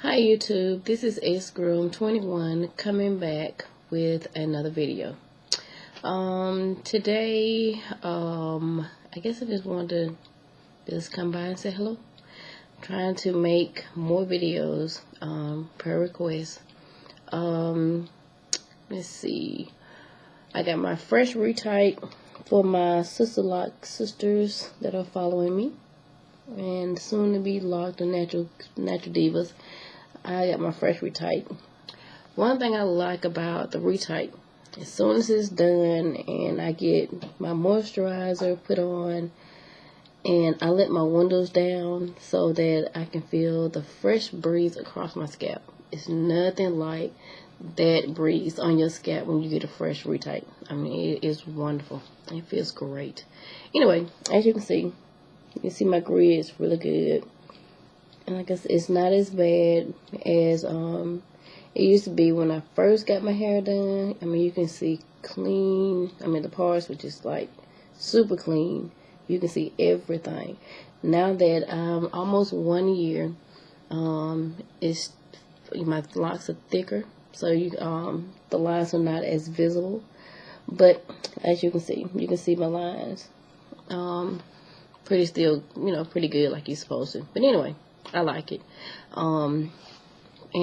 Hi YouTube, this is SGroom21 coming back with another video. Today, I guess I just wanted to just come by and say hello. I'm trying to make more videos, per request. Let's see. I got my fresh retype for my Sisterlocks sisters that are following me, and soon to be locked the natural divas. I got my fresh retype. One thing I like about the retype, as soon as it's done and I get my moisturizer put on and I let my windows down so that I can feel the fresh breeze across my scalp. It's nothing like that breeze on your scalp when you get a fresh retype. I mean, it is wonderful. It feels great. Anyway, as you can see my grid's really good. And like I said, it's not as bad as it used to be when I first got my hair done. I mean, you can see clean. I mean, the parts were just like super clean. You can see everything. Now that I'm almost 1 year, it's my locks are thicker, so the lines are not as visible. But as you can see my lines. Pretty good like you're supposed to. But anyway, I like it. And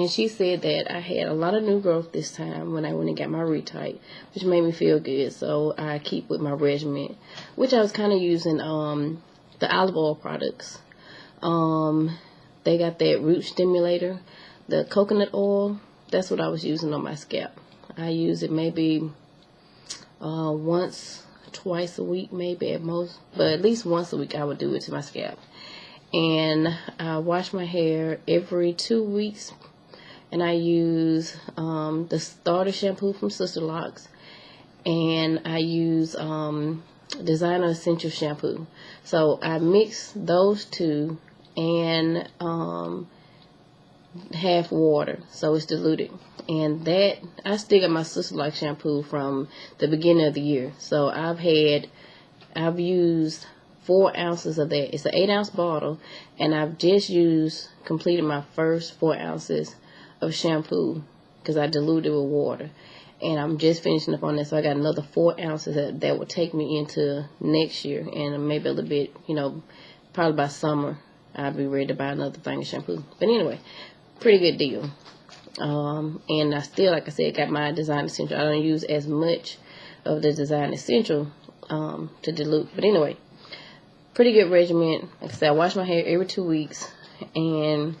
she said that I had a lot of new growth this time when I went and got my retype, which made me feel good. So I keep with my regimen, which I was kind of using the olive oil products. They got that root stimulator, the coconut oil. That's what I was using on my scalp. I use it maybe twice a week, maybe at most, but at least once a week I would do it to my scalp. And I wash my hair every 2 weeks, and I use the starter shampoo from Sisterlocks, and I use designer essential shampoo. So I mix those two and half water, so it's diluted. And that, I still got my Sisterlocks shampoo from the beginning of the year. So I've used 4 ounces of that. It's an 8-ounce bottle, and I've just completed my first 4 ounces of shampoo because I diluted it with water. And I'm just finishing up on that, so I got another 4 ounces that will take me into next year, and maybe a little bit, probably by summer I'll be ready to buy another thing of shampoo. But anyway, pretty good deal. And I still, like I said, got my Design Essential. I don't use as much of the Design Essential to dilute. But anyway, pretty good regimen. Like I said, I wash my hair every 2 weeks, and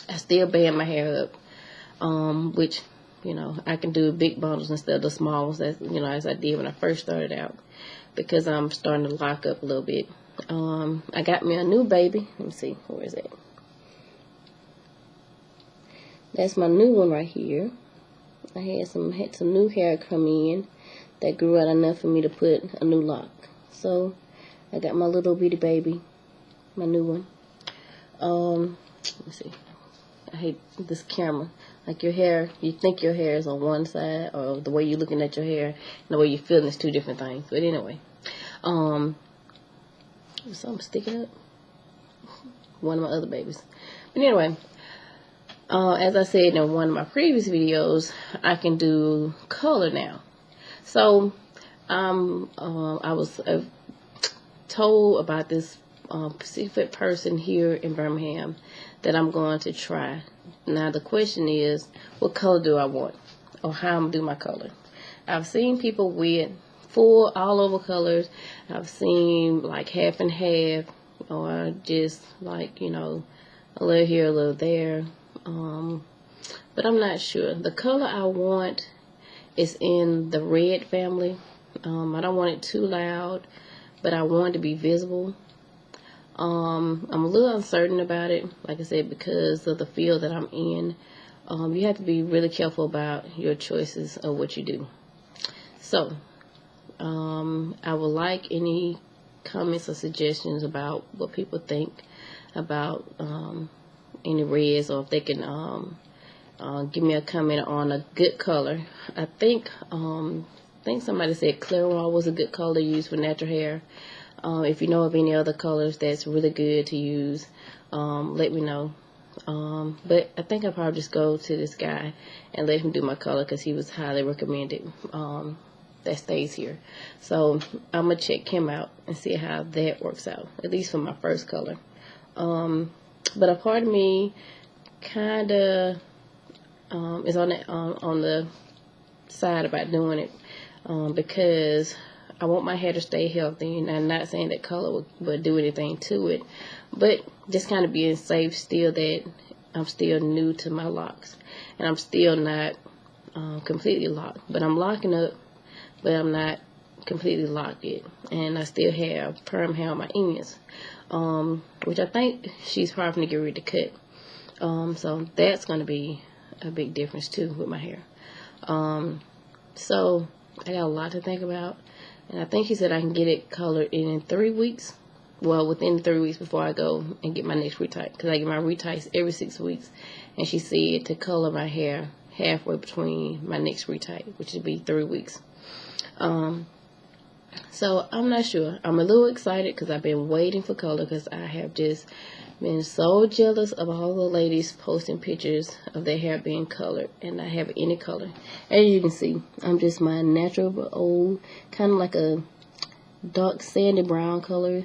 I still band my hair up, which, I can do big bundles instead of the small ones, as I did when I first started out, because I'm starting to lock up a little bit. I got me a new baby. Let me see, where is it? That's my new one right here. I had some new hair come in that grew out enough for me to put a new lock. So I got my little bitty baby, my new one. Let me see. I hate this camera. Like your hair, you think your hair is on one side, or the way you're looking at your hair and the way you're feeling is two different things. But anyway, something sticking up. One of my other babies. But anyway, as I said in one of my previous videos, I can do color now. So I was told about this specific person here in Birmingham that I'm going to try. Now the question is, what color do I want, or how I'm gonna do my color? I've seen people with full all over colors. I've seen like half and half, or just like, a little here, a little there. But I'm not sure. The color I want is in the red family. I don't want it too loud, but I want it to be visible. I'm a little uncertain about it, like I said, because of the field that I'm in. You have to be really careful about your choices of what you do. So, I would like any comments or suggestions about what people think about any reds, or if they can give me a comment on a good color. I think somebody said Clairol was a good color to use for natural hair. If you know of any other colors that's really good to use, let me know. But I think I'll probably just go to this guy and let him do my color because he was highly recommended. That stays here. So I'm going to check him out and see how that works out, at least for my first color. But a part of me kind of is on the side about doing it because I want my hair to stay healthy, and I'm not saying that color would do anything to it, but just kind of being safe still that I'm still new to my locks, and I'm still not completely locked, but I'm locking up, but I'm not completely locked yet, and I still have perm hair on my ends, which I think she's probably going to get ready to cut, so that's going to be a big difference too with my hair. So I got a lot to think about, and I think she said I can get it colored in 3 weeks. Well, within 3 weeks before I go and get my next retight, because I get my retights every 6 weeks, and she said to color my hair halfway between my next retight, which would be 3 weeks. So I'm not sure. I'm a little excited because I've been waiting for color, because I have just been so jealous of all the ladies posting pictures of their hair being colored, and not having any color. As you can see, I'm just my natural but old, kind of like a dark sandy brown color.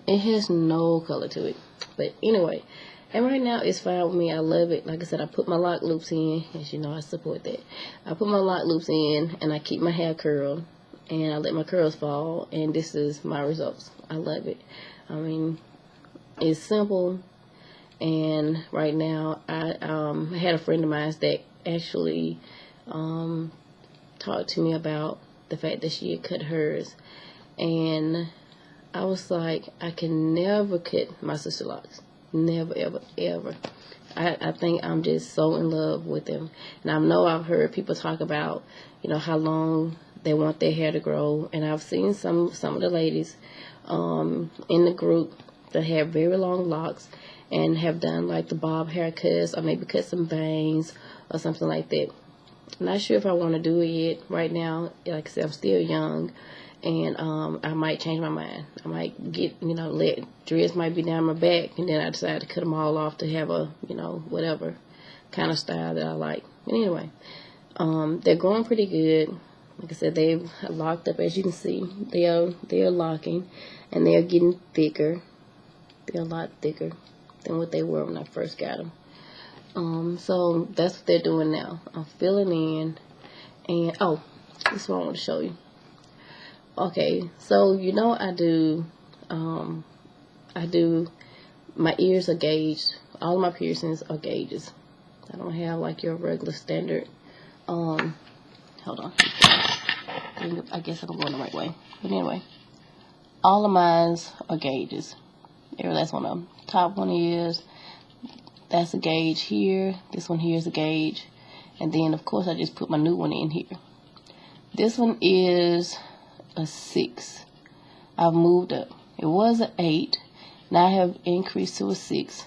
It has no color to it, but anyway, and right now it's fine with me. I love it. Like I said, I put my lock loops in, as you know, I support that. I put my lock loops in, and I keep my hair curled, and I let my curls fall, and this is my results. I love it. I mean, it's simple, and right now I had a friend of mine that actually talked to me about the fact that she had cut hers, and I was like, I can never cut my Sisterlocks. Never, ever, ever. I think I'm just so in love with them. And I know I've heard people talk about, you know, how long they want their hair to grow. And I've seen some of the ladies in the group that have very long locks and have done like the bob haircuts, or maybe cut some bangs or something like that. I'm not sure if I want to do it yet. Right now, like I said, I'm still young. And I might change my mind. I might get, you know, dreads might be down my back, and then I decide to cut them all off to have a, you know, whatever kind of style that I like. But anyway, they're growing pretty good. Like I said, they've locked up, as you can see. They are locking, and they are getting thicker. They're a lot thicker than what they were when I first got them. So that's what they're doing now. I'm filling in, and oh, this is what I want to show you. Okay, so you know I do my ears are gauged. All of my piercings are gauges. I don't have like your regular standard. Hold on. I guess I'm going the right way. But anyway, all of mine are gauges. Every last one of them. Top one is, that's a gauge here. This one here is a gauge. And then of course I just put my new one in here. This one is a 6. I've moved up. It was an 8. Now I have increased to a 6.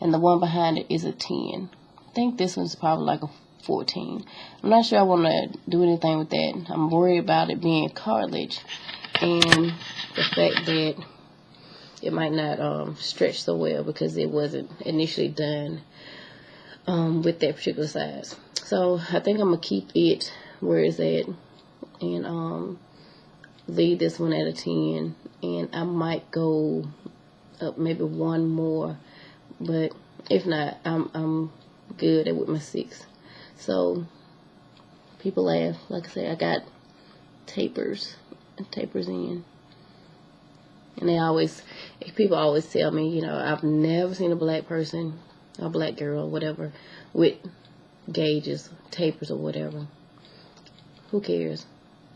And the one behind it is a 10. I think this one's probably like a 14. I'm not sure I want to do anything with that. I'm worried about it being cartilage, and the fact that it might not stretch so well because it wasn't initially done with that particular size. So I think I'm going to keep it where it's at, and leave this one at a 10, and I might go up maybe one more, but if not, I'm good with my 6. So people laugh. Like I said, I got tapers in, and people always tell me, you know, I've never seen a black person, a black girl, whatever, with gauges, tapers, or whatever. Who cares?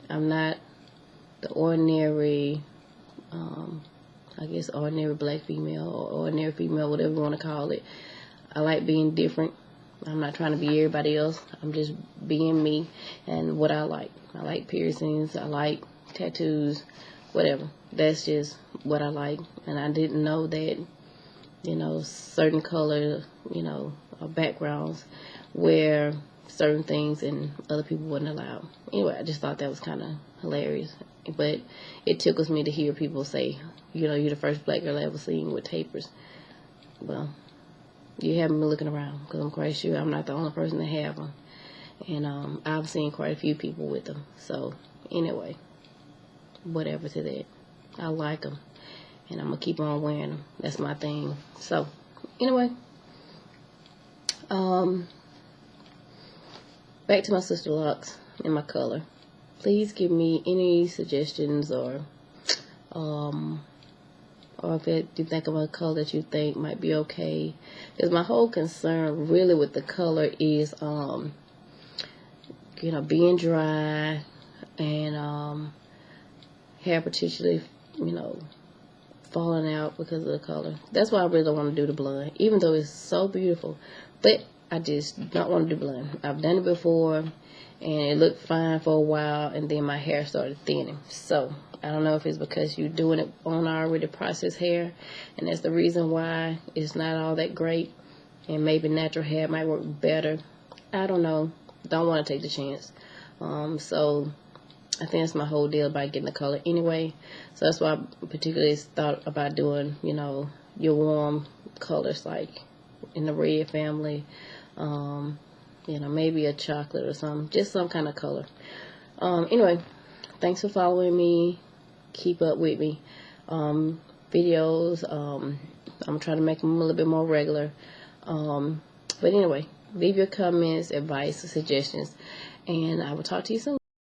I'm not the ordinary, I guess ordinary black female, or ordinary female, whatever you want to call it. I like being different. I'm not trying to be everybody else. I'm just being me and what I like. I like piercings. I like tattoos, whatever. That's just what I like. And I didn't know that, you know, certain color, you know, backgrounds where certain things and other people wouldn't allow. Anyway, I just thought that was kind of hilarious. But it tickles me to hear people say, you know, you're the first black girl I ever seen with tapers. Well, you haven't been looking around, because I'm quite sure I'm not the only person that have them. And I've seen quite a few people with them. So anyway, whatever to that. I like them, and I'm gonna keep on wearing them. That's my thing. So anyway, back to my Sisterlocks and my color. Please give me any suggestions, or if you think of a color that you think might be okay. Because my whole concern really with the color is, you know, being dry and hair particularly, you know, falling out because of the color. That's why I really don't want to do the blonde, even though it's so beautiful. But I just don't want to do blonde. I've done it before, and it looked fine for a while, and then my hair started thinning. So I don't know if it's because you're doing it on already processed hair, and that's the reason why it's not all that great, and maybe natural hair might work better. I don't know. Don't want to take the chance. So I think that's my whole deal about getting the color anyway. So that's why I particularly thought about doing, you know, your warm colors, like in the red family, you know, maybe a chocolate or something, just some kind of color. Anyway, thanks for following me. Keep up with me. Videos, I'm trying to make them a little bit more regular. But anyway, leave your comments, advice, suggestions, and I will talk to you soon.